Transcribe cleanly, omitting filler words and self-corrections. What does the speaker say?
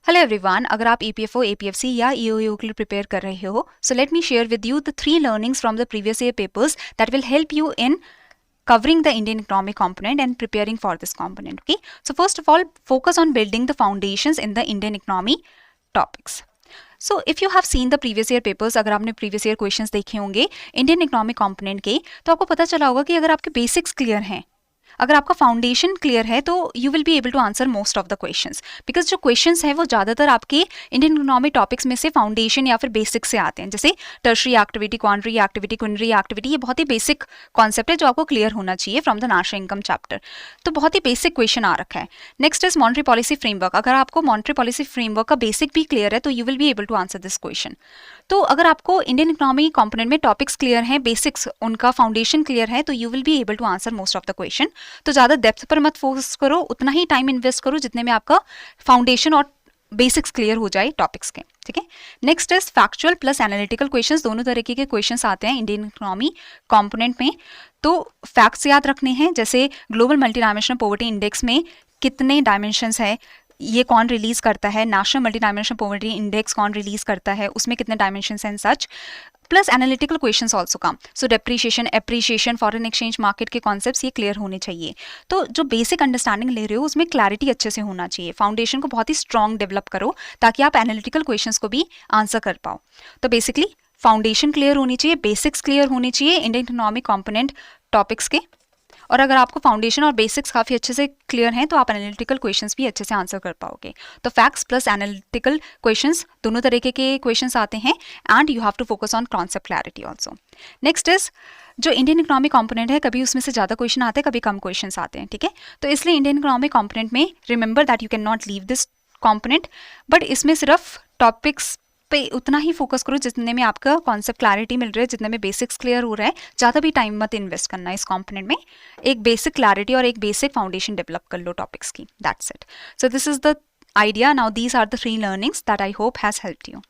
Hello everyone, अगर आप EPFO, APFC या ईओयू के लिए प्रिपेयर कर रहे हो, so let me share with you the 3 learnings from the previous year papers that will help you in covering the Indian economic component and preparing for this component. Okay, so first of all, focus on building the foundations in the Indian economy topics. So if you have seen the previous year papers, अगर आपने previous year questions देखे होंगे Indian economic component के, तो आपको पता चला होगा कि अगर आपके basics clear हैं, अगर आपका फाउंडेशन क्लियर है तो you will be able to answer most of the questions, because जो क्वेश्चंस हैं वो ज़्यादातर आपके इंडियन इकोनॉमिक टॉपिक्स में से फाउंडेशन या फिर बेसिक से आते हैं, जैसे tertiary activity, क्वार्टरी activity, quinary activity. ये बहुत ही बेसिक कॉन्सेप्ट है जो आपको क्लियर होना चाहिए from the national income chapter. तो बहुत ही बेसिक क्वेश्चन आ रखा है। Next is monetary policy framework. अगर आपको मॉनेटरी पॉलिसी फ्रेमवर्क का बेसिक भी क्लियर है तो you will be able to answer this question. तो अगर आपको इंडियन इकोनॉमी कंपोनेंट में टॉपिक्स क्लियर हैं, बेसिक्स उनका फाउंडेशन क्लियर है, तो you will be able to answer most of the question. तो ज़्यादा डेप्थ पर मत फोकस करो, उतना ही टाइम इन्वेस्ट करो जितने में आपका फाउंडेशन और बेसिक्स क्लियर हो जाए टॉपिक्स के। ठीक है, next is factual plus analytical questions. दोनों तरीके के क्वेश्चंस आते हैं इंडियन इकोनॉमी कंपोनेंट में। तो फैक्ट्स याद रखने हैं, जैसे global multidimensional poverty index में कितने डायमेंशंस है, ये कौन रिलीज करता है, national multidimensional poverty index कौन रिलीज करता है, उसमें कितने डायमेंशंस हैं, such. Plus analytical questions also come. So depreciation, appreciation, foreign exchange market के कॉन्सेप्ट्स ये क्लियर होने चाहिए। तो जो बेसिक अंडरस्टैंडिंग ले रहे हो उसमें क्लैरिटी अच्छे से होना चाहिए। फाउंडेशन को बहुत ही स्ट्रॉन्ग डेवलप करो ताकि आप एनालिटिकल क्वेश्चंस को भी आंसर कर पाओ। तो बेसिकली फाउंडेशन क्लियर होनी चाहिए, बेसिक्स क्लियर होनी चाहिए इंडियन इकोनॉमिक कंपोनेंट टॉपिक्स के। और अगर आपको फाउंडेशन और बेसिक्स काफ़ी अच्छे से क्लियर हैं तो आप एनालिटिकल क्वेश्चंस भी अच्छे से आंसर कर पाओगे। तो फैक्ट्स प्लस एनालिटिकल क्वेश्चंस, दोनों तरीके के क्वेश्चंस आते हैं and you have to focus on concept clarity also. Next is जो इंडियन इकोनॉमिक कंपोनेंट है, कभी उसमें से ज़्यादा क्वेश्चन आते हैं, कभी कम क्वेश्चन आते हैं। ठीक है, तो इसलिए इंडियन इकोनॉमिक कंपोनेंट में remember that you can not leave this component, but इसमें सिर्फ टॉपिक्स पे उतना ही फोकस करो जितने में आपका कॉन्सेप्ट क्लैरिटी मिल रहा है, जितने में बेसिक्स क्लियर हो रहा है। ज़्यादा भी टाइम मत इन्वेस्ट करना इस कंपोनेंट में। एक बेसिक क्लैरिटी और एक बेसिक फाउंडेशन डेवलप कर लो टॉपिक्स की। That's it. So this is the idea. Now these are the 3 learnings that I hope has helped you.